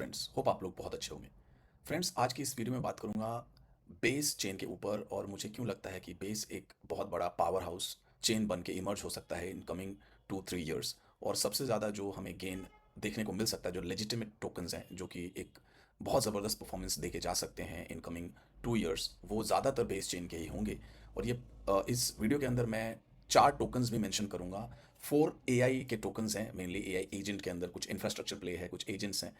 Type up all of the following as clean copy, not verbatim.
Friends, hope आप लोग बहुत अच्छे होंगे। फ्रेंड्स, आज की इस वीडियो में बात करूंगा बेस चेन के ऊपर और मुझे क्यों लगता है कि बेस एक बहुत बड़ा पावर हाउस चेन बन के इमर्ज हो सकता है इन कमिंग 2-3 ईयर्स। और सबसे ज़्यादा जो हमें गेन देखने को मिल सकता है, जो लेजिटिमेट टोकन्स हैं जो कि एक बहुत ज़बरदस्त परफॉर्मेंस देके जा सकते हैं इन कमिंग 2 ईयर्स, वो ज़्यादातर बेस चेन के ही होंगे। और ये इस वीडियो के अंदर मैं 4 टोकन्स भी मेंशन करूंगा। 4 AI के टोकन्स हैं, मेनली AI एजेंट के अंदर कुछ इंफ्रास्ट्रक्चर प्ले है, कुछ एजेंट्स हैं,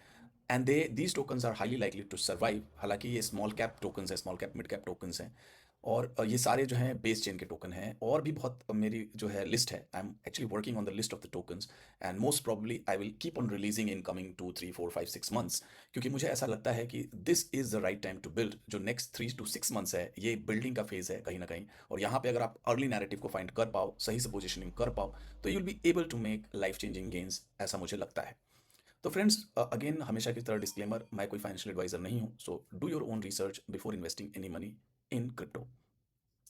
and these tokens are highly likely to survive. हालांकि ये स्मॉल कैप टोकन्स हैं, small cap mid cap tokens हैं, और ये सारे जो हैं बेस चेन के टोकन हैं। और भी बहुत मेरी जो है लिस्ट है, I am actually working on the list of the tokens, and most probably I will keep on releasing in coming 2, 3, 4, 5, 6 months, क्योंकि मुझे ऐसा लगता है कि this is the right time to build. जो नेक्स्ट 3 to 6 मंथ्स है, ये building का फेज है कहीं ना कहीं, और यहाँ पे अगर आप अर्ली नैरेटिव को फाइंड कर पाओ, सही से पोजिशनिंग कर पाओ, तो you will be able to make life changing gains, ऐसा मुझे लगता है। तो फ्रेंड्स, अगेन हमेशा की तरह डिस्क्लेमर, मैं कोई फाइनेंशियल एडवाइजर नहीं हूँ, so do your own research before investing any money in crypto.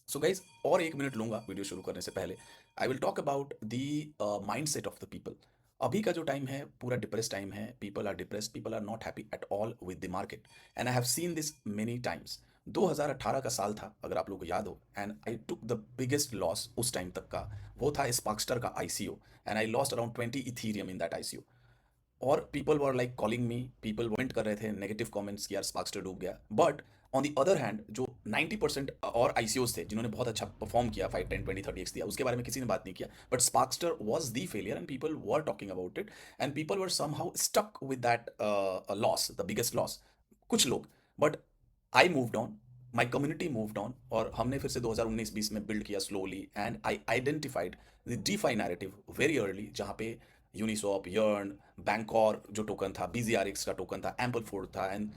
So guys, और 1 मिनट लूंगा वीडियो शुरू करने से पहले। I will talk about the mindset of the people. अभी का जो टाइम है पूरा डिप्रेस टाइम है। People are depress, people are not happy at all with the market, and I have seen this many times. 2018 का साल था, अगर आप लोगों को याद हो, and I took the biggest loss उस टाइम तक का। वो था स्पार्कस्टर का ICO, and I lost around 20 Ethereum in that ICO. और people were like calling me, people comment कर रहे थे नेगेटिव कमेंट्स कि यार स्पार्कस्टर डूब गया। But on the other hand, जो 90% और आईसीओस थे जिन्होंने बहुत अच्छा परफॉर्म किया, 5, 10, 20, 30x दिया, उसके बारे में किसी ने बात नहीं किया। But Sparkster was the failure and people were talking about it, and people were somehow stuck with that loss, the biggest loss, कुछ लोग। But I moved on, my community moved on, और हमने फिर से 2019-20 में बिल्ड किया slowly, and I identified the DeFi narrative very early, जहाँ पे यूनिसॉप, यर्न, बैंकॉर जो टोकन था, बीजीआरएक्स का टोकन था, एम्पल फोर्ड था, and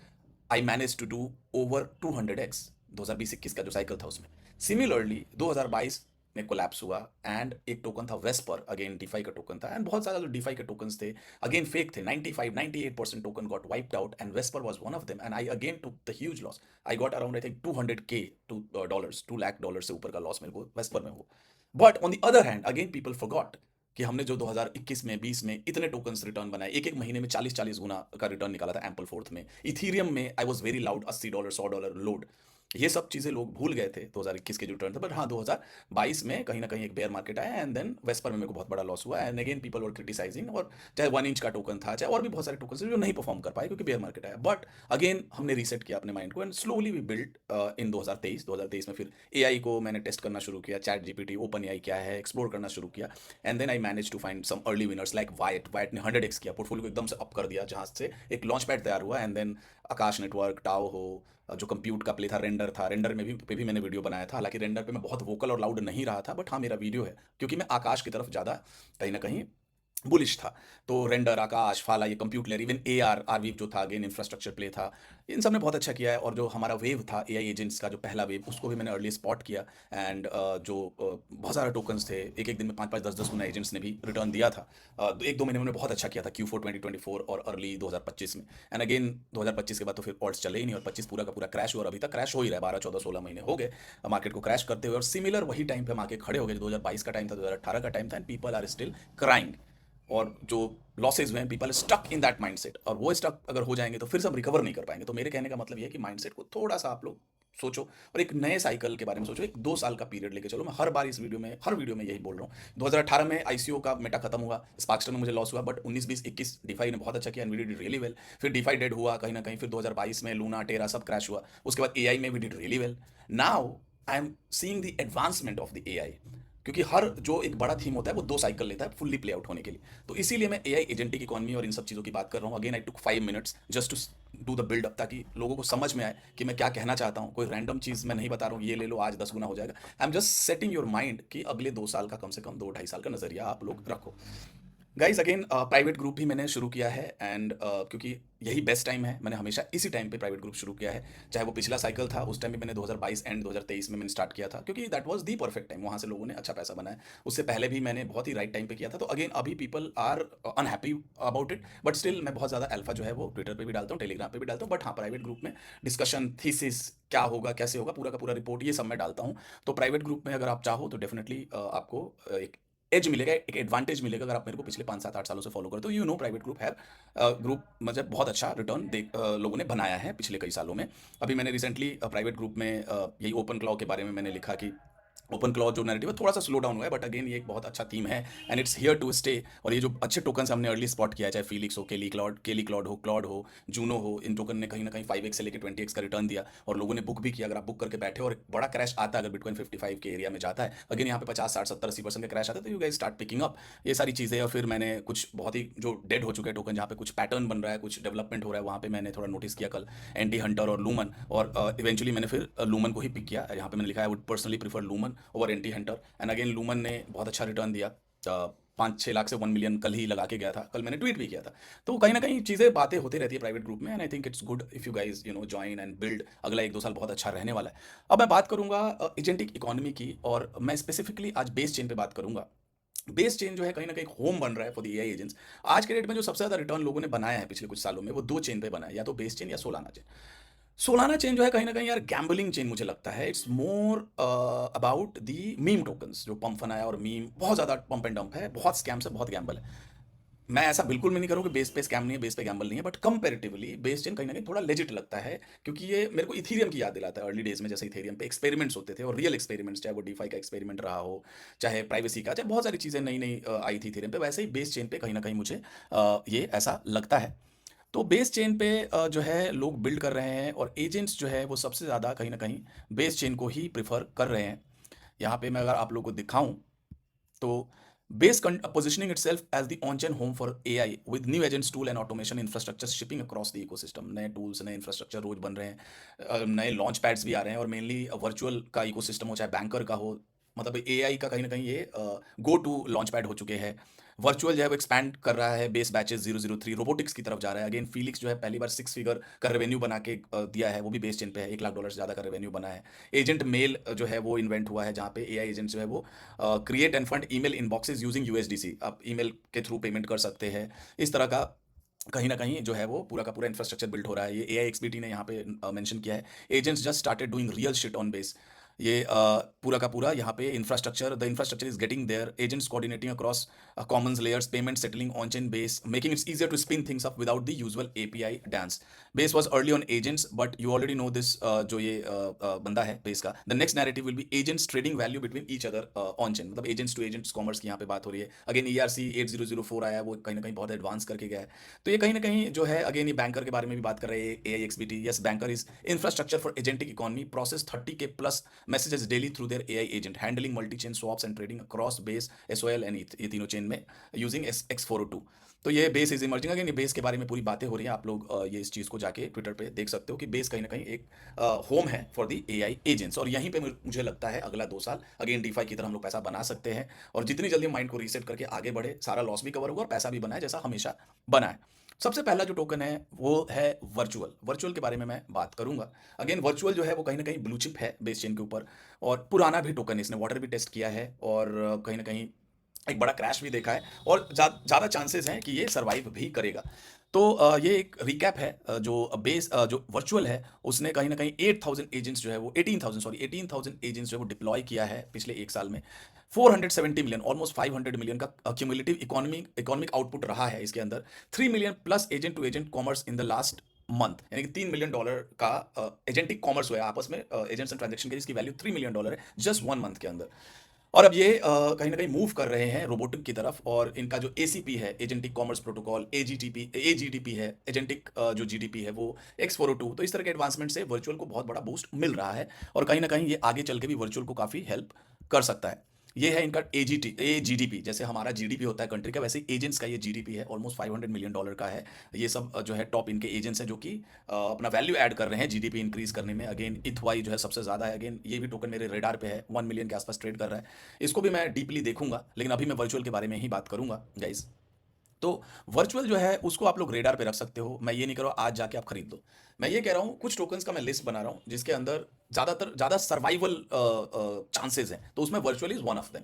I manage to do over 200x 2020-21 का जो साइकिल था उसमें। सिमिलरली 2022 में कोलैप्स हुआ, एंड एक टोकन था वेस्पर, अगेन डीफाई का टोकन था, एंड बहुत सारा जो डीफाई के टोकन्स थे अगेन फेक थे। 95-98% token got wiped out, and VSEPR was one of them, and I again took the huge loss. I got around I think 200K two dollars, $2 lakh से ऊपर का लॉस मेरे को वेस्पर में हुआ। But on the other hand again people forgot कि हमने जो 2021 में 20 में इतने टोकन्स रिटर्न बनाए, एक एक महीने में 40-40 गुना का रिटर्न निकाला था एम्पल फोर्थ में। इथीरियम में I was very loud, $80 $100 load. ये सब चीज़ें लोग भूल गए थे 2021 के जो रिटर्न थे। बट हाँ, 2022 में कहीं ना कहीं एक बेयर मार्केट आया, एंड देन वेस्पर में मेरे को बहुत बड़ा लॉस हुआ, and again people were criticising. और चाहे 1 इंच का टोकन था, चाहे और भी बहुत सारे टोकन थे जो नहीं परफॉर्म कर पाए क्योंकि बेयर मार्केट आया। बट अगेन हमने रीसेट किया अपने माइंड को, and slowly we build in 2023 में। फिर एआई को मैंने टेस्ट करना शुरू किया, चैट जीपीटी, ओपन एआई क्या है, एक्सप्लोर करना शुरू किया, and then I manage to find some early winners like white. White ने 100x किया, पोर्टफोलियो को एकदम से अप कर दिया, जहाँ से एक लॉन्च पैड तैयार हुआ। And then Akash network, TAO हो, जो कंप्यूट का प्ले था, रेंडर था, रेंडर में भी पे भी मैंने वीडियो बनाया था। हालांकि रेंडर पे मैं बहुत वोकल और लाउड नहीं रहा था, बट हाँ मेरा वीडियो है, क्योंकि मैं आकाश की तरफ ज़्यादा कहीं ना कहीं बुलिश था। तो रेंडर, आकाश, फाला, ये compute layer, even A R Arweave जो था, अगेन इंफ्रास्ट्रक्चर प्ले था, इन सब ने बहुत अच्छा किया है। और जो हमारा वेव था एआई एजेंट्स का, जो पहला वेव, उसको भी मैंने अर्ली स्पॉट किया। एंड बहुत सारे टोकन्स थे, एक एक दिन में 5-5, 10-10 गुना एजेंट्स ने भी रिटर्न दिया था। 1-2 महीने में उन्होंने बहुत अच्छा किया था Q4 2024 और अर्ली 2025 में। एंड अगेन 2025 के बाद तो फिर ऑल्ट्स चले ही नहीं, और 25 पूरा का पूरा क्रैश हुआ, और अभी तक क्रैश हो ही रहा है। 12, 14, 16 महीने हो गए मार्केट को क्रैश करते हुए, और सिमिलर वही टाइम पे हम आके खड़े हो गए। 2022 का टाइम था, 2018 का टाइम था, and people are still crying. और जो लॉसेज हुए हैं, people stuck in that mindset, और वो स्टक अगर हो जाएंगे तो फिर से हम रिकवर नहीं कर पाएंगे। तो मेरे कहने का मतलब ये है कि माइंडसेट को थोड़ा सा आप लोग सोचो, और एक नए साइकिल के बारे में सोचो, एक 2 साल का पीरियड लेके चलो। मैं हर बार इस वीडियो में, हर वीडियो में यही बोल रहा हूँ। 2018 में आईसीओ का मेटा खत्म हुआ, स्पार्कस्टर में मुझे लॉस हुआ, बट 19-20-21 डीफाई ने बहुत अच्छा किया, and we did really well. फिर डीफाई डेड हुआ कहीं ना कहीं, फिर 2022 में लूना, टेरा सब क्रैश हुआ। उसके बाद एआई में we did really well. Now I am seeing the advancement of the AI, क्योंकि हर जो एक बड़ा थीम होता है वो 2 साइकिल लेता है फुल्ली प्ले आउट होने के लिए। तो इसीलिए मैं एआई, एजेंटिक इकोनॉमी और इन सब चीज़ों की बात कर रहा हूँ। Again I took 5 minutes just to do the build up, ताकि लोगों को समझ में आए कि मैं क्या कहना चाहता हूँ। कोई रैंडम चीज़ मैं नहीं बता रहा हूँ, ये ले लो आज 10 गुना हो जाएगा। आई am just setting your mind कि अगले 2 साल का, कम से कम 2-2.5 साल का नजरिया आप लोग रखो। गाइस, अगेन प्राइवेट ग्रुप भी मैंने शुरू किया है, एंड क्योंकि यही बेस्ट टाइम है। मैंने हमेशा इसी टाइम पे प्राइवेट ग्रुप शुरू किया है, चाहे वो पिछला साइकिल था, उस टाइम भी मैंने 2022 एंड 2023 में मैंने स्टार्ट किया था, क्योंकि that was the perfect time, वहाँ से लोगों ने अच्छा पैसा बनाया। उससे पहले भी मैंने बहुत ही राइट टाइम पे किया था। तो अगेन अभी people are unhappy about it, but still मैं बहुत ज़्यादा अल्फा जो है वो ट्विटर पे भी डालता हूँ, टेलीग्राम पे भी डालता हूँ। बट हाँ, प्राइवेट ग्रुप में डिस्कशन, थीसिस, क्या होगा, कैसे होगा, पूरा का पूरा रिपोर्ट, ये सब मैं डालता हूँ। तो प्राइवेट ग्रुप में अगर आप चाहो तो डेफिनेटली आपको एक एज मिलेगा, एक एडवांटेज मिलेगा अगर आप मेरे को पिछले 5 7 8 सालों से फॉलो करते हो। प्राइवेट ग्रुप है, ग्रुप मतलब बहुत अच्छा रिटर्न लोगों ने बनाया है पिछले कई सालों में। अभी मैंने रिसेंटली प्राइवेट ग्रुप में यही ओपन क्लाउ के बारे में मैंने लिखा कि ओपन क्लॉथ जो नैरेटिव है थोड़ा सा स्लो डाउन हुआ है, बट अगेन ये एक बहुत अच्छा थीम है and it's here to stay. और ये जो अच्छे टोकन हमने अर्ली स्पॉट किया है, चाहे फीलिक्स हो, केली क्लॉड हो, जूनो हो, इन टोकन ने कहीं ना कहीं 5x से लेकर 20x का रिटर्न दिया और लोगों ने बुक भी किया। अगर आप बुक करके बैठे हो और एक बड़ा क्रैश आता है, अगर बिटकॉइन 55 के एरिया में जाता है, अगेन यहाँ पे 50 60 70 80% का क्रैश आता है, तो you guys start picking up ये सारी चीज़ें। और फिर मैंने कुछ बहुत ही जो डेड हो चुके हैं टोकन, जहाँ पे कुछ पैटर्न बन रहा है, कुछ डेवलपमेंट हो रहा है, वहाँ पे मैंने थोड़ा नोटिस किया कल, एंटी हंटर और लूमन। और इवेंचुअली मैंने फिर लूमन को ही पिक किया। यहाँ पे मैंने लिखा है would personally prefer lumen over anti Hunter. And again lumen ने बहुत अच्छा रिटर्न दिया, 5 6 लाख से 1 मिलियन कल ही लगा के गया था, कल मैंने ट्वीट भी किया था। तो कहीं ना कहीं चीज़ें बातें होती रहती है प्राइवेट ग्रुप में, and I think it's good if you guys join and build. अगला 1 2 साल बहुत अच्छा रहने वाला है। अब मैं बात करूंगा एजेंटिक इकोनॉमी की, और मैं स्पेसिफिकली आज बेस चेन पे बात करूंगा। बेस चेन जो है कहीं ना कहीं होम बन रहा है फॉर द एआई एजेंट्स। आज के डेट में जो सबसे ज्यादा रिटर्न लोगों ने बनाया है पिछले कुछ सालों में, वो 2 चेन पे बना है, या तो बेस चेन या सोलाना चेन। सोलाना चेन जो है कहीं ना कहीं यार गैम्बलिंग चेन मुझे लगता है। It's more about the meme tokens, जो पंप फन आया और मीम बहुत ज़्यादा पंप एंड डंप है, बहुत स्कैम्स है, बहुत गैम्बल है। मैं ऐसा बिल्कुल भी नहीं करूँ कि बेस पे स्कैम नहीं है, बेस पे गैम्बल नहीं है, बट कंपेरेटिवली बेस चेन कहीं ना कहीं थोड़ा लेजिट लगता है, क्योंकि ये मेरे को इथीरियम की याद दिलाता है। अर्ली डेज में जैसे इथेरियम पे एक्सपेरिमेंट्स होते थे, और रियल एक्सपेरिमेंट्स, चाहे वो डीफाई का एक्सपेरिमेंट रहा हो, चाहे प्राइवेसी का, चाहे बहुत सारी चीज़ें नई नई आई थी इथेरियम पे, वैसे ही बेस चेन पे कहीं ना कहीं मुझे ये ऐसा लगता है। तो बेस चेन पे जो है लोग बिल्ड कर रहे हैं, और एजेंट्स जो है वो सबसे ज़्यादा कहीं ना कहीं बेस चेन को ही प्रिफर कर रहे हैं। यहाँ पे मैं अगर आप लोगों को दिखाऊं, तो base positioning itself as the on-chain home for AI with new agents tool and automation infrastructure shipping across the ecosystem। नए टूल्स, नए इंफ्रास्ट्रक्चर रोज बन रहे हैं, नए लॉन्च पैड्स भी आ रहे हैं, और मेनली वर्चुअल का इकोसिस्टम हो, चाहे बैंकर का हो, मतलब एआई का कहीं ना कहीं ये गो टू लॉन्च पैड हो चुके हैं। वर्चुअल जो है वो एक्सपैंड कर रहा है, बेस बैचेस 003 रोबोटिक्स की तरफ जा रहा है। अगेन फीलिक्स जो है पहली बार 6 फिगर का रेवेन्यू बना के दिया है, वो भी बेस चेन पे है, $1 लाख से ज़्यादा का रेवेन्यू बना है। एजेंट मेल जो है वो इन्वेंट हुआ है, जहाँ पे एआई एजेंट जो है वो create and fund email inboxes using USDC, आप ईमेल के थ्रू पेमेंट कर सकते हैं। इस तरह का कहीं ना कहीं जो है वो पूरा का पूरा इंफ्रास्ट्रक्चर बिल्ड हो रहा है। ये एआई एक्सबीटी ने यहाँ पे मेंशन किया है, agents just started doing real shit on base. ये पूरा का पूरा यहाँ पे infrastructure, the infrastructure is getting there, agents coordinating across commons layers, payment settling on chain base, making it's easier to spin things up without the usual API dance। Base was early on agents, but you already know this, जो ये बंदा है base का, the next narrative will be agents trading value between each other on chain। मतलब agents to agents commerce की यहाँ पे बात हो रही है। अगेन ERC 8004 आया है, वो कहीं ना कहीं बहुत एडवांस करके गया है। तो ये कहीं ना कहीं जो है, अगेन ये बैंकर के बारे में भी बात कर रहे हैं, AIXBT। Yes, banker is infrastructure for agentic economy, process 30K plus messages daily through their AI agent, handling multi-chain swaps and trading across base, SOL and ETH, ये तीनों चेन में यूजिंग X402। तो ये बेस इज इमर्जिंग। अगेन ये base के बारे में पूरी बातें हो रही हैं, आप लोग ये इस चीज़ को जाके ट्विटर पे देख सकते हो कि बेस कहीं ना कहीं एक होम है फॉर द एआई एजेंट्स, और यहीं पे मुझे लगता है अगला 2 साल अगेन डीफाई की तरह हम लोग पैसा बना सकते हैं, और जितनी जल्दी माइंड को रीसेट करके आगे बढ़े, सारा लॉस भी कवर होगा और पैसा भी बनाए जैसा हमेशा बना है। सबसे पहला जो टोकन है वो है वर्चुअल। वर्चुअल के बारे में मैं बात करूंगा। अगेन वर्चुअल जो है वो कहीं ना कहीं ब्लू चिप है बेस चेन के ऊपर, और पुराना भी टोकन है, इसने वाटर भी टेस्ट किया है, और कहीं ना कहीं एक बड़ा क्रैश भी देखा है, और ज़्यादा चांसेस हैं कि ये सर्वाइव भी करेगा। तो ये एक रिकैप है, जो वर्चुअल है उसने कहीं ना कहीं 8,000 एजेंट्स जो है वो 18,000 एजेंट्स जो है वो डिप्लॉय किया है पिछले 1 साल में। 470 मिलियन, ऑलमोस्ट 500 मिलियन का क्यूमुलेटिव इकोनॉमिक आउटपुट रहा है इसके अंदर। 3 million plus agent to agent commerce in the last month, यानी कि $3 मिलियन का एजेंटिक कॉमर्स हुआ है आपस में, एजेंट्स एंड ट्रांजेक्शन की, जिसकी वैल्यू $3 मिलियन है जस्ट 1 मंथ के अंदर। और अब ये कहीं ना कहीं मूव कर रहे हैं रोबोटिक की तरफ, और इनका जो एसीपी है, एजेंटिक कॉमर्स प्रोटोकॉल, एजीडीपी है, एजेंटिक जो जीडीपी है वो X402। तो इस तरह के एडवांसमेंट से वर्चुअल को बहुत बड़ा बूस्ट मिल रहा है, और कहीं ना कहीं ये आगे चल के भी वर्चुअल को काफ़ी हेल्प कर सकता है। ये है इनका एजीडीपी, जैसे हमारा जीडीपी होता है कंट्री का, वैसे ही एजेंट्स का ये जीडीपी है, ऑलमोस्ट $500 मिलियन का है। ये सब जो है टॉप इनके एजेंट्स हैं, जो कि अपना वैल्यू ऐड कर रहे हैं जीडीपी इंक्रीज करने में। अगेन इथवाई जो है सबसे ज़्यादा है, अगेन ये भी टोकन मेरे रेडार पे है, 1 मिलियन के आसपास ट्रेड कर रहा है। इसको भी मैं डीपली देखूंगा, लेकिन अभी मैं वर्चुअल के बारे में ही बात करूंगा गाइज। तो वर्चुअल जो है उसको आप लोग रेडार पे रख सकते हो, मैं ये नहीं कह रहा हूँ आज जाके आप खरीद लो। मैं ये कह रहा हूँ कुछ टोकन्स का मैं लिस्ट बना रहा हूँ जिसके अंदर ज़्यादा सर्वाइवल चांसेस हैं, तो उसमें virtual is one of them.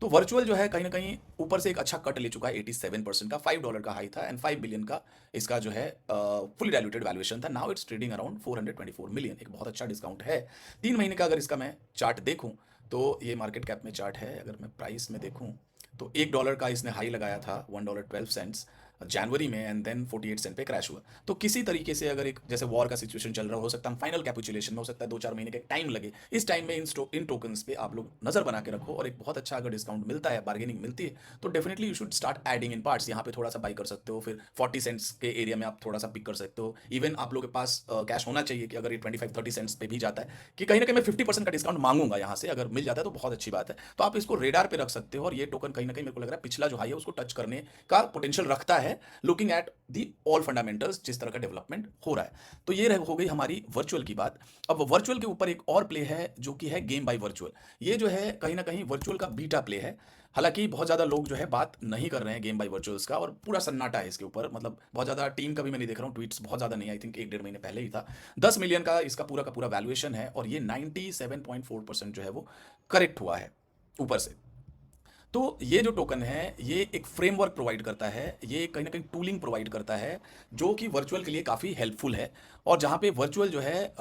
तो वर्चुअल जो है कहीं ना कहीं ऊपर से एक अच्छा कट ले चुका है, 87% का, $5 का हाई था, एंड 5 बिलियन का इसका जो है फुली डायल्यूटेड वैल्यूएशन था। Now it's trading around 424 million, एक बहुत अच्छा डिस्काउंट है। 3 महीने का अगर इसका मैं चार्ट देखूं, तो ये मार्केट कैप में चार्ट है, अगर मैं प्राइस में देखूं तो $1 का इसने हाई लगाया था, $1.12 जनवरी में, एंड देन 48 सेंट पे क्रैश हुआ। तो किसी तरीके से अगर एक जैसे वॉर का सिचुएशन चल रहा हो सकता है फाइनल कैपिचुलेशन में, हो सकता है 2-4 महीने का टाइम लगे। इस टाइम में इन टोकन्स पे आप लोग नजर बना के रखो, और एक बहुत अच्छा अगर डिस्काउंट मिलता है, बार्गेनिंग मिलती है, तो definitely you should start adding in parts. यहाँ पे थोड़ा सा बाई कर सकते हो, फिर 40 सेंट्स के एरिया में आप थोड़ा सा पिक कर सकते हो। इवन आप लोग के पास कैश होना चाहिए कि अगर ये 25-30 सेंट्स पे भी जाता है, कि कहीं ना कहीं मैं 50% का डिस्काउंट मांगूंगा यहाँ से, अगर मिल जाता है तो बहुत अच्छी बात है। तो आप इसको रेडार पे रख सकते हो, और ये टोकन कहीं ना कहीं मेरे को लग रहा है पिछला जो हाई है उसको टच करने का पोटेंशियल रखता है, looking at the all fundamentals, जिस तरह का डेवलपमेंट हो रहा है। तो ये हो गई हमारी वर्चुअल की बात। अब वर्चुअल के ऊपर एक और प्ले है जो कि है गेम बाय वर्चुअल। ये जो है कहीं ना कहीं वर्चुअल का बीटा प्ले है। हालांकि बहुत ज़्यादा लोग जो है बात नहीं कर रहे हैं गेम बाय वर्चुअल्स का, और पूरा सन्नाटा है इसके ऊपर। मतलब बहुत ज़्यादा टीम का भी मैं नहीं देख रहा हूँ, ट्वीट्स बहुत ज़्यादा नहीं, आई थिंक 1-1.5 महीने पहले ही था। 10 मिलियन का पूरा वैल्यूएशन है, और ये 97.4% जो है वो करेक्ट हुआ है ऊपर से। तो ये जो टोकन है ये एक फ्रेमवर्क प्रोवाइड करता है, ये कहीं ना कहीं टूलिंग प्रोवाइड करता है, जो कि वर्चुअल के लिए काफ़ी हेल्पफुल है। और जहाँ पे वर्चुअल जो है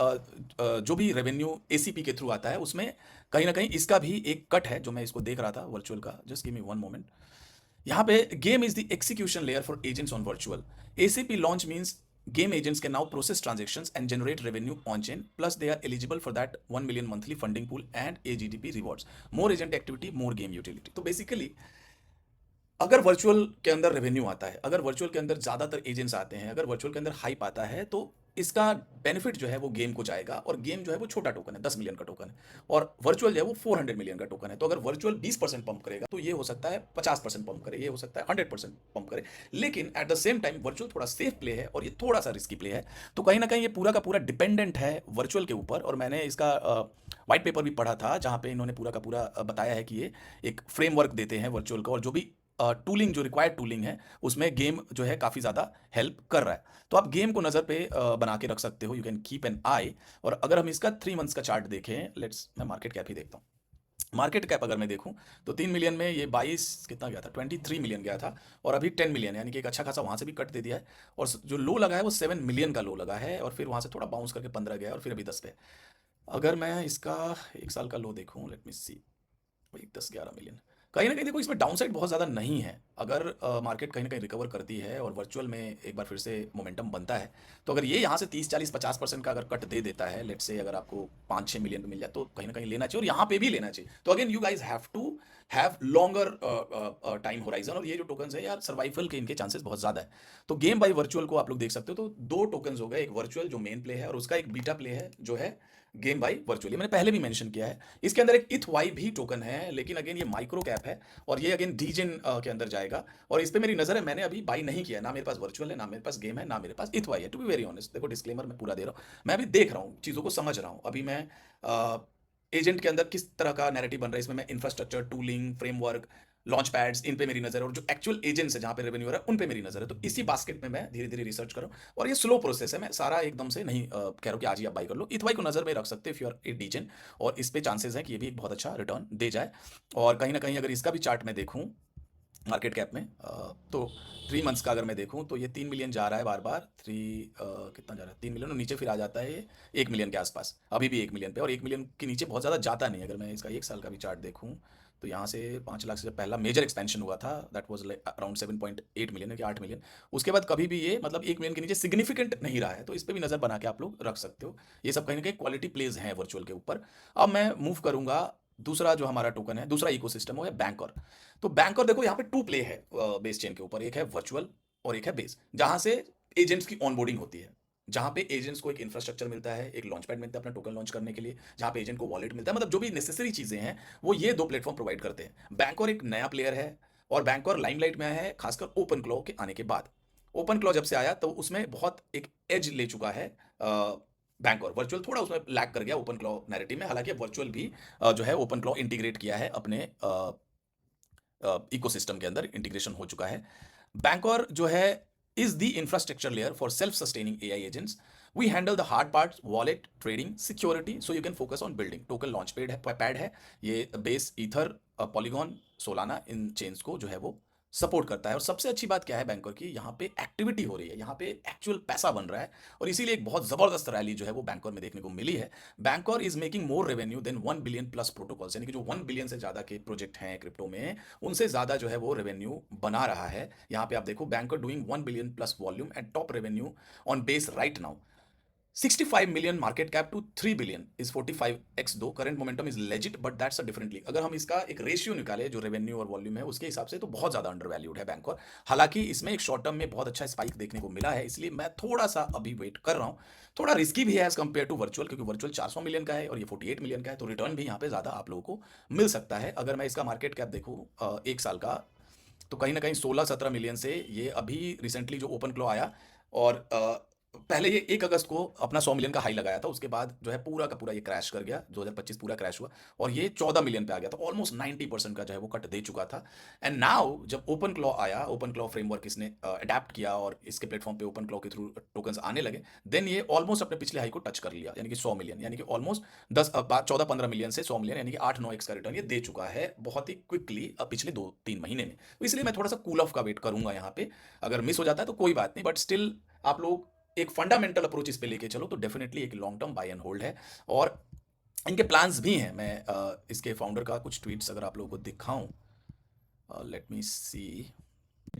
जो भी रेवेन्यू एसीपी के थ्रू आता है, उसमें कहीं ना कहीं इसका भी एक कट है, जो मैं इसको देख रहा था वर्चुअल का। Just give me one moment. यहाँ पे game is the execution layer for agents on virtual. ACP launch means game agents can now process transactions and generate revenue on chain, plus they are eligible for that 1 million monthly funding pool and AGDP rewards. More agent activity, more game utility. तो basically अगर virtual के अंदर revenue आता है, अगर virtual के अंदर ज़्यादातर एजेंट्स आते हैं, अगर वर्चुअल के अंदर हाइप आता है, तो इसका बेनिफिट जो है वो गेम को जाएगा। और गेम जो है वो छोटा टोकन है, 10 मिलियन का टोकन है, और वर्चुअल जो है वो 400 मिलियन का टोकन है। तो अगर वर्चुअल 20% पंप करेगा, तो ये हो सकता है 50% पंप करे, ये हो सकता है 100% पंप करे। लेकिन at the same time virtual थोड़ा सेफ प्ले है, और ये थोड़ा सा रिस्की प्ले है। तो कहीं ना कहीं ये पूरा का पूरा डिपेंडेंट है वर्चुअल के ऊपर। और मैंने इसका व्हाइट पेपर भी पढ़ा था, जहाँ पे इन्होंने पूरा का पूरा बताया है कि ये एक फ्रेमवर्क देते हैं वर्चुअल का, और जो भी टूलिंग, जो रिक्वायर्ड टूलिंग है, उसमें गेम जो है काफ़ी ज़्यादा हेल्प कर रहा है। तो आप गेम को नज़र पे बना के रख सकते हो, यू कैन कीप एन आई। और अगर हम इसका 3 मंथ्स का चार्ट देखें, लेट्स, मैं मार्केट कैप ही देखता हूँ। मार्केट कैप अगर मैं देखूं, तो 3 मिलियन में ये 22 कितना गया था, 23 मिलियन गया था, और अभी 10 मिलियन है, यानी कि एक अच्छा खासा वहाँ से भी कट दे दिया है। और जो लो लगा है वो 7 मिलियन का लो लगा है, और फिर वहाँ से थोड़ा बाउंस करके 15 गया है, और फिर अभी 10 पे। अगर मैं इसका 1 साल का लो देखूं, लेट मी सी, वही 10-11 मिलियन। कहीं ना कहीं देखो इसमें डाउनसाइड बहुत ज़्यादा नहीं है। अगर मार्केट कहीं ना कहीं रिकवर करती है और वर्चुअल में एक बार फिर से मोमेंटम बनता है, तो अगर ये यहाँ से 30-40-50% का अगर कट दे देता है, लेट्स से अगर आपको 5-6 मिलियन पे मिल जाए, तो कहीं ना कहीं लेना चाहिए, और यहाँ पे भी लेना चाहिए। तो again you guys have to have longer time horizon. और ये जो टोकन्स है यार, सर्वाइवल के इनके चांसेस बहुत ज़्यादा है। तो गेम बाई वर्चुअल को आप लोग देख सकते हो। तो दो टोकन्स हो गए, एक वर्चुअल जो मेन प्ले है, और उसका एक बीटा प्ले है जो है गेम बाई वर्चुअल। ये मैंने पहले भी मेंशन किया है। इसके अंदर एक इथ वाई भी टोकन है, लेकिन अगेन ये माइक्रो कैप है, और ये अगेन डीजेन के अंदर जाएगा। और इस पे मेरी नजर है, मैंने अभी बाई नहीं किया, ना मेरे पास वर्चुअल है, ना मेरे पास गेम है, ना मेरे पास इथ वाई है, टू बी वेरी ऑनेस्ट। देखो डिस्क्लेमर मैं पूरा दे रहा हूँ, मैं अभी देख रहा हूँ, चीज़ों को समझ रहा हूँ। अभी मैं एजेंट के अंदर किस तरह का नैरेटिव बन रहा है, इसमें मैं infrastructure, tooling, framework, launch pads, इन पे मेरी नजर है, और जो एक्चुअल एजेंट्स है जहाँ पे रेवेन्यू हो रहा है, उन पे मेरी नजर है। तो इसी बास्केट में मैं धीरे धीरे रिसर्च कर रहा हूँ, और ये स्लो प्रोसेस है, मैं सारा एकदम से नहीं कह रहा हूँ कि आज ही आप बाई कर लो। इथवाई को नजर में रख सकते हैं इफ यू आर ए डीजन, और इस पे चांसेस है कि ये भी एक बहुत अच्छा रिटर्न दे जाए। और कहीं ना कहीं अगर इसका भी चार्ट मैं देखूँ मार्केट कैप में, तो 3 मंथ्स का अगर मैं देखूं, तो ये 3 मिलियन जा रहा है बार बार। कितना जा रहा है, 3 मिलियन, और नीचे फिर आ जाता है ये 1 मिलियन के आसपास, अभी भी 1 मिलियन पे, और 1 मिलियन के नीचे बहुत ज़्यादा जाता नहीं। अगर मैं इसका 1 साल का भी चार्ट देखूं, तो यहाँ से 5 लाख से जब पहला मेजर एक्सपेंशन हुआ था, that was like around 7.8 million है कि 8 मिलियन। उसके बाद कभी भी ये मतलब 1 मिलियन के नीचे सिग्निफिकेंट नहीं रहा है। तो इस पर भी नज़र बना के आप लोग रख सकते हो। ये सब कहीं ना कहीं क्वालिटी प्लेज हैं वर्चुअल के ऊपर। अब मैं मूव करूंगा, दूसरा जो हमारा टोकन है, दूसरा इकोसिस्टम, वो है बैंकर। तो बैंकर देखो यहाँ पे टू प्ले है बेस चेन के ऊपर, एक है वर्चुअल और एक है बेस, जहां से एजेंट्स की ऑनबोर्डिंग होती है, जहां पे एजेंट्स को एक इंफ्रास्ट्रक्चर मिलता है, एक लॉन्च पैड मिलता है अपना टोकन लॉन्च करने के लिए, जहां पे एजेंट को वॉलेट मिलता है, मतलब जो भी नेसेसरी चीजें हैं वो ये दो प्लेटफॉर्म प्रोवाइड करते हैं। बैंकर एक नया प्लेयर है, और बैंकर लाइमलाइट में आया है खासकर ओपन क्लॉ के आने के बाद। ओपन क्लॉ जब से आया, तो उसमें बहुत एक एज ले चुका है बैंकर। वर्चुअल थोड़ा उसमें लैग कर गया ओपन क्लॉ नैरेटिव में, हालांकि वर्चुअल भी जो है ओपन क्लॉ इंटीग्रेट किया है अपने इकोसिस्टम के अंदर, इंटीग्रेशन हो चुका है। बैंकर जो है is the infrastructure layer for self-sustaining AI agents. We handle the hard parts, wallet, trading, security, so you can focus on building. Token launch pad है, ये base ether, polygon, Solana, in chains को जो है वो support करता है। और सबसे अच्छी बात क्या है बैंकर की, यहाँ पे एक्टिविटी हो रही है, यहाँ पे एक्चुअल पैसा बन रहा है, और इसीलिए एक बहुत ज़बरदस्त रैली जो है वो बैंकर में देखने को मिली है। Bankr is making more revenue than 1 billion plus protocols, यानी कि जो 1 बिलियन से ज़्यादा के प्रोजेक्ट हैं क्रिप्टो में, उनसे ज़्यादा जो है वो रेवेन्यू बना रहा है। यहाँ पे आप देखो, banker doing 1 billion plus volume and top revenue on base right now. 65 million market cap to 3 billion is 45x, दो current momentum is legit, but that's a different league. अगर हम इसका एक रेशियो निकाले जो रेवेन्यू और वॉल्यूम है उसके हिसाब से, तो बहुत ज्यादा अंडर वैल्यूड है बैंकर। हालांकि इसमें एक शॉर्ट टर्म में बहुत अच्छा स्पाइक देखने को मिला है, इसलिए मैं थोड़ा सा अभी वेट कर रहा हूँ। थोड़ा रिस्की भी है एज कंपेयर टू वर्चुअल, क्योंकि वर्चुअल 400 मिलियन का है और ये 48 मिलियन का है, तो रिटर्न भी यहाँ पे ज्यादा आप लोगों को मिल सकता है। अगर मैं इसका मार्केट कैप देखूँ एक साल का, तो कहीं ना कहीं 16-17 मिलियन से ये अभी रिसेंटली जो ओपन क्लो आया, और पहले ये 1 अगस्त को अपना 100 मिलियन का हाई लगाया था, उसके बाद जो है पूरा का पूरा ये क्रैश कर गया, 2025 पूरा क्रैश हुआ, और ये 14 मिलियन पे आ गया था, ऑलमोस्ट 90% का जो है वो कट दे चुका था। एंड नाउ जब ओपन क्लॉ आया, ओपन क्लॉ फ्रेमवर्क इसने अडेप्ट किया और इसके प्लेटफॉर्म पे ओपन क्लॉ के थ्रू टोकन्स आने लगे, देन ये ऑलमोस्ट अपने पिछले हाई को टच कर लिया, यानी कि 100 मिलियन, यानी कि ऑलमोस्ट 14-15 मिलियन से 100 मिलियन, यानी कि 8-9x का रिटर्न ये दे चुका है बहुत ही क्विकली पिछले 2-3 महीने में। तो इसलिए मैं थोड़ा सा कूल ऑफ का वेट करूंगा यहाँ पे। अगर मिस हो जाता है तो कोई बात नहीं, बट स्टिल आप लोग एक फंडामेंटल अप्रोच इस पे लेके चलो तो डेफिनेटली एक long term by and hold है। और इनके प्लान्स भी हैं। मैं इसके फाउंडर का कुछ ट्वीट्स अगर आप लोगों को दिखाऊं, लेट मी सी।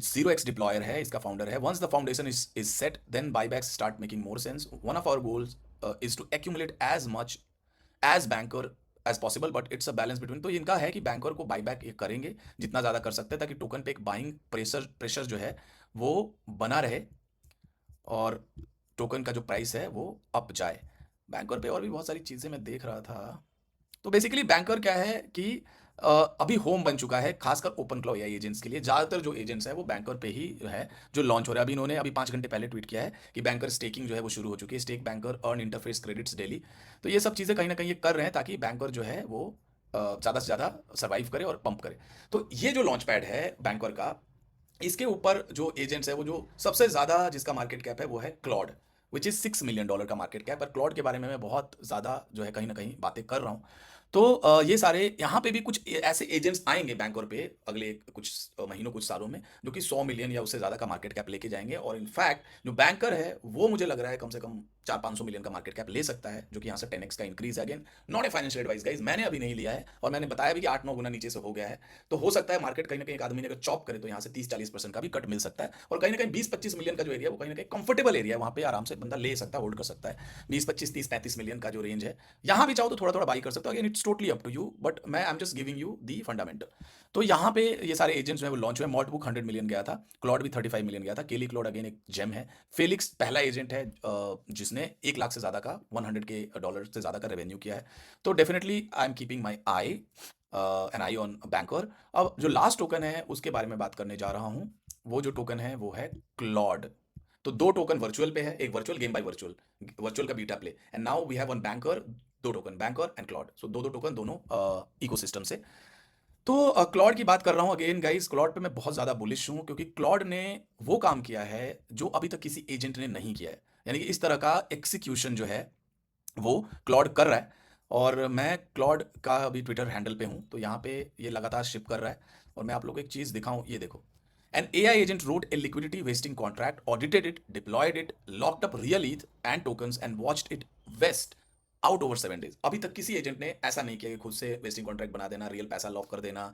0x डिप्लॉयर है इसका, फाउंडर है। Once the foundation is set, then buybacks start making more sense. One of our goals is to accumulate as much as Bankr as possible, but it's a balance between. तो इनका है कि banker को buyback ये करेंगे जितना ज़्यादा कर सकते हैं, ताकि टोकन पे एक बाइंग प्रेशर जो है वो बना रहे, और टोकन का जो प्राइस है वो अप जाए। बैंकर पे और भी बहुत सारी चीज़ें मैं देख रहा था। तो बेसिकली बैंकर क्या है कि अ, अभी होम बन चुका है, खासकर ओपन क्लॉ एआई एजेंट्स के लिए। ज़्यादातर जो एजेंट्स हैं वो बैंकर पे ही है जो लॉन्च हो रहा है। अभी इन्होंने अभी 5 घंटे पहले ट्वीट किया है कि बैंकर स्टेकिंग जो है वो शुरू हो चुकी है, stake Bankr earn interface credits daily. तो ये सब चीज़ें कहीं ना कहीं ये कर रहे हैं ताकि बैंकर जो है वो ज़्यादा से ज़्यादा सर्वाइव करे और पंप करे। तो ये जो लॉन्च पैड है बैंकर का, इसके ऊपर जो एजेंट्स है, वो जो सबसे ज़्यादा जिसका मार्केट कैप है वो है क्लॉड, विच इज़ $6 मिलियन का मार्केट कैप। पर क्लॉड के बारे में मैं बहुत ज़्यादा जो है कहीं ना कहीं बातें कर रहा हूँ। तो ये सारे यहाँ पे भी कुछ ऐसे एजेंट्स आएंगे बैंकर पे अगले कुछ महीनों कुछ सालों में, जो कि 100 मिलियन या उससे ज़्यादा का मार्केट कैप लेके जाएंगे। और इनफैक्ट जो बैंकर है वो मुझे लग रहा है कम से कम 400-500 मिलियन का मार्केट कैप ले सकता है, जो कि यहाँ से 10x का इंक्रीज है। Again not a financial advice guys, मैंने अभी नहीं लिया है, और मैंने बताया भी कि 8-9 गुना नीचे से हो गया है। तो हो सकता है मार्केट कहीं ना कहीं एक आदमी ने अगर चॉप करे तो यहाँ से 30-40% का भी कट मिल सकता है, और कहीं ना कहीं 20-25 मिलियन का जो एरिया वो कहीं ना कहीं कंफर्टेबल एरिया है, वहाँ पे आराम से बंदा ले सकता है, होल्ड कर सकता है। 20-25-30-35 मिलियन का जो रेंज है, यहाँ भी चाहो तो थोड़ा थोड़ा बाई कर सकते हो। Again it's totally up to you, but मैं I am just giving you the fundamental. तो यहाँ पे ये सारे एजेंट्स जो है वो लॉन्च हुए। मॉट बुक 100 मिलियन गया था, क्लॉड भी 35 मिलियन गया था। केली क्लॉड अगेन एक जेम है। फेलिक्स पहला एजेंट है जिसने 1 लाख से ज़्यादा का, $100 से ज़्यादा का रेवेन्यू किया है। तो definitely I am keeping my eye and eye on Bankr. अब जो लास्ट टोकन है उसके बारे में बात करने जा रहा हूँ। वो जो टोकन है वो है क्लॉड। तो दो टोकन वर्चुअल पे है, एक virtual game by virtual, virtual का beta play, and now we have one banker. दो token banker and Claude, so दो दो टोकन दोनों इकोसिस्टम से। तो क्लॉड की बात कर रहा हूँ अगेन गाइस। क्लॉड पे मैं बहुत ज़्यादा बुलिश हूँ, क्योंकि क्लॉड ने वो काम किया है जो अभी तक किसी एजेंट ने नहीं किया है, यानी कि इस तरह का एक्सिक्यूशन जो है वो क्लॉड कर रहा है। और मैं क्लॉड का अभी ट्विटर हैंडल पे हूँ, तो यहाँ पे ये लगातार शिप कर रहा है। और मैं आप लोगों को एक चीज़ दिखाऊँ, ये देखो। An AI agent wrote a liquidity wasting contract, audited it, deployed it, locked up real ETH and tokens, and watched it vest out over 7 days. अभी तक किसी एजेंट ने ऐसा नहीं किया कि खुद से वेस्टिंग कॉन्ट्रैक्ट बना देना, रियल पैसा लॉक कर देना।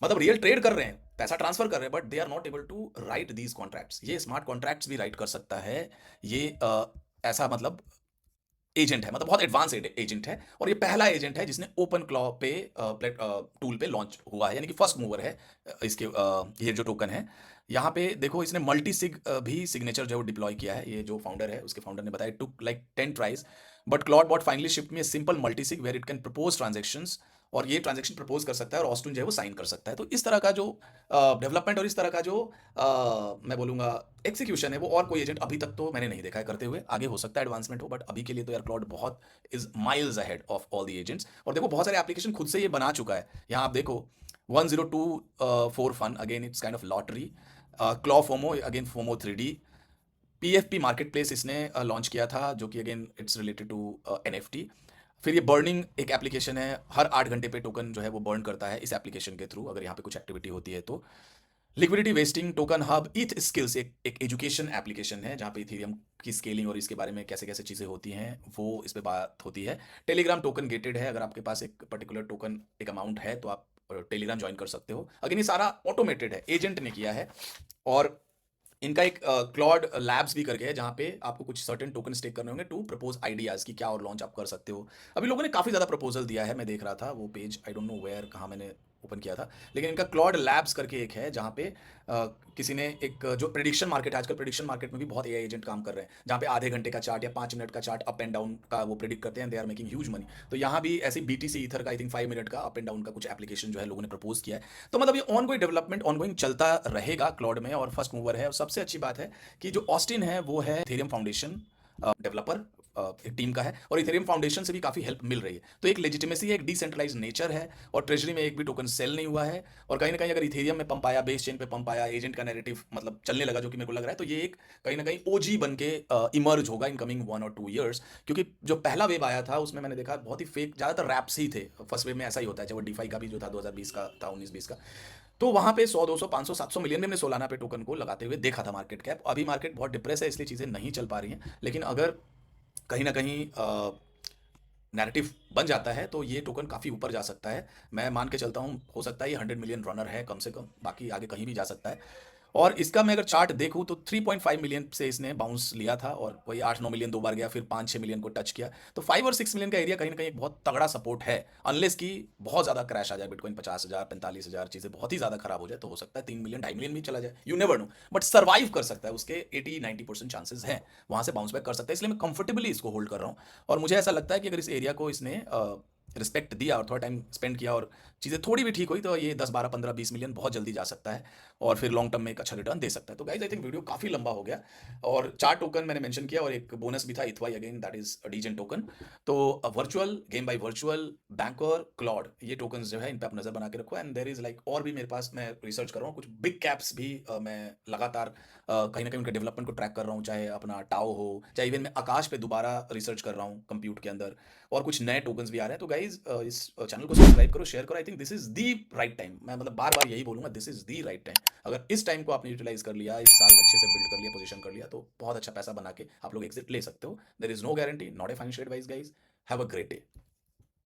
मतलब रियल ट्रेड कर रहे हैं, पैसा ट्रांसफर कर रहे हैं, but they are not able to write these contracts. ये स्मार्ट कॉन्ट्रैक्ट्स भी राइट कर सकता है ये ऐसा मतलब एजेंट है, मतलब बहुत एडवांस एजेंट है। और ये पहला एजेंट है जिसने ओपन क्लॉ पे टूल पे लॉन्च हुआ है, यानी कि फर्स्ट मूवर है। इसके ये जो टोकन है, यहाँ पे देखो इसने मल्टी सिग भी सिग्नेचर जो है डिप्लॉय किया है। ये जो फाउंडर है उसके फाउंडर ने बताया took like 10 tries, but Claude bot finally shift में simple multisig where it can propose transactions. और ये ट्रांजेक्शन प्रपोज कर सकता है और ऑस्टन जो है वो साइन कर सकता है। तो इस तरह का जो डेवलपमेंट और इस तरह का जो मैं बोलूँगा एग्जीक्यूशन है, वो और कोई एजेंट अभी तक तो मैंने नहीं देखा है करते हुए। आगे हो सकता है एडवांसमेंट हो, बट अभी के लिए तो यार क्लॉड बहुत is miles ahead of all the agents. और देखो बहुत सारे एप्लीकेशन खुद से ये बना चुका है। यहाँ आप देखो 1024 fun, again it's kind of lottery. Claw FOMO, again FOMO 3D। PFP market place इसने लॉन्च किया था, जो कि again it's related to NFT. फिर ये बर्निंग एक एप्लीकेशन है, हर 8 घंटे पे टोकन जो है वो बर्न करता है इस एप्लीकेशन के थ्रू, अगर यहाँ पे कुछ एक्टिविटी होती है तो। Liquidity vesting token hub ETH skills एक एजुकेशन एप्लीकेशन है जहाँ पे इथेरियम की स्केलिंग और इसके बारे में कैसे कैसे चीज़ें होती हैं वो इस पे बात होती है। टेलीग्राम टोकन गेटेड है, अगर आपके पास एक पर्टिकुलर टोकन एक अमाउंट है तो आप टेलीग्राम ज्वाइन कर सकते हो। अगेन ये सारा ऑटोमेटेड है, एजेंट ने किया है। और इनका एक क्लॉड लैब्स भी करके है जहाँ पे आपको कुछ सर्टेन टोकन स्टेक करने होंगे टू प्रपोज आइडियाज की क्या और लॉन्च आप कर सकते हो। अभी लोगों ने काफ़ी ज़्यादा प्रपोजल दिया है, मैं देख रहा था वो page, I don't know where, कहाँ मैंने ओपन किया था, लेकिन इनका क्लॉड लैब्स करके एक है जहाँ पे किसी ने एक जो प्रेडिक्शन मार्केट है, आजकल प्रेडिक्शन मार्केट में भी बहुत एआई एजेंट काम कर रहे हैं जहाँ पे आधे घंटे का चार्ट या 5 मिनट का चार्ट अप एंड डाउन का वो प्रेडिक्ट करते हैं, they are making huge money. तो यहाँ भी ऐसी बीटीसी ईथर का आई थिंक 5 मिनट का अप एंड डाउन का कुछ एप्लीकेशन जो है लोगों ने प्रपोज किया है। तो मतलब ये on going development on going चलता रहेगा क्लॉड में, और फर्स्ट मूवर है। और सबसे अच्छी बात है कि जो ऑस्टिन है वो है इथेरियम फाउंडेशन डेवलपर, एक टीम का है, और इथेरियम फाउंडेशन से भी काफ़ी हेल्प मिल रही है। तो एक लेजिटिमेसी है, एक डिसेंट्रलाइज नेचर है, और ट्रेजरी में एक भी टोकन सेल नहीं हुआ है। और कहीं ना कहीं अगर इथेरियम में पंप आया, बेस चेन पे पंप आया, एजेंट का नैरेटिव मतलब चलने लगा, जो कि मेरे को लग रहा है, तो ये एक कहीं ना कहीं ओजी बन के इमर्ज होगा इन कमिंग 1 और 2 ईयर्स। क्योंकि जो पहला वेव आया था उसमें मैंने देखा बहुत ही फेक, ज़्यादातर रैप्स ही थे। फर्स्ट वेव में ऐसा ही होता है, चाहे वो डीफाई का भी जो था 2020 का था, 19-20 का। तो वहां पे 100 200 500 700 मिलियन में हमने सोलाना पे टोकन को लगाते हुए देखा था मार्केट कैप। अभी मार्केट बहुत डिप्रेस है, इसलिए चीज़ें नहीं चल पा रही हैं, लेकिन अगर कहीं ना कहीं नैरेटिव बन जाता है तो ये टोकन काफ़ी ऊपर जा सकता है। मैं मान के चलता हूँ हो सकता है ये 100 मिलियन रनर है कम से कम, बाकी आगे कहीं भी जा सकता है। और इसका मैं अगर चार्ट देखूँ तो 3.5 मिलियन से इसने बाउंस लिया था, और वही 8-9 मिलियन 2 बार गया, फिर 5-6 मिलियन को टच किया। तो 5 और 6 मिलियन का एरिया कहीं ना कहीं एक बहुत तगड़ा सपोर्ट है। अनलेस कि बहुत ज़्यादा क्रैश आ जाए, बिटकॉइन 50,000 45,000 चीज़ें बहुत ही ज़्यादा खराब हो जाए, तो हो सकता है 3 मिलियन 2.5 मिलियन भी चला जाए, you never know. But survive कर सकता है, उसके 80-90% चांसेस हैं, वहाँ से बाउंस बैक कर सकता है। इसलिए मैं कंफर्टेबली इसको होल्ड कर रहा हूँ। और मुझे ऐसा लगता है कि अगर इस एरिया को इसने रिस्पेक्ट दिया और थोड़ा टाइम स्पेंड किया और चीज़ें थोड़ी भी ठीक हुई, तो ये 10 12 15 20 मिलियन बहुत जल्दी जा सकता है, और फिर लॉन्ग टर्म में एक अच्छा रिटर्न दे सकता है। तो गाइज आई थिंक वीडियो काफ़ी लंबा हो गया, और 4 टोकन मैंने मेंशन किया, और एक बोनस भी था इथवाई, again that is decent token. तो virtual game by virtual, Bankr, Claude, ये टोकन जो है इन पे आप नजर बना के रखो। एंड देर इज लाइक और भी मेरे पास, मैं रिसर्च कर रहा हूँ कुछ बिग कैप्स भी, मैं लगातार कहीं ना कहीं उनके डेवलपमेंट को ट्रैक कर रहा हूँ, चाहे अपना टाओ हो, चाहे इवन मैं आकाश पे दोबारा रिसर्च कर रहा हूँ कंप्यूट के अंदर, और कुछ नए टोकन्स भी आ रहे हैं। तो गाइज इस चैनल को सब्सक्राइब करो, शेयर करो। I think this is the right time, मैं मतलब बार बार यही बोलूंगा, this is the right time. अगर इस टाइम को आपने यूटिलाइज कर लिया, इस साल अच्छे से बिल्ड कर लिया, पोजीशन कर लिया, तो बहुत अच्छा पैसा बना के आप लोग एग्जिट ले सकते हो। There is no guarantee, not a financial advice guys. Have a great day.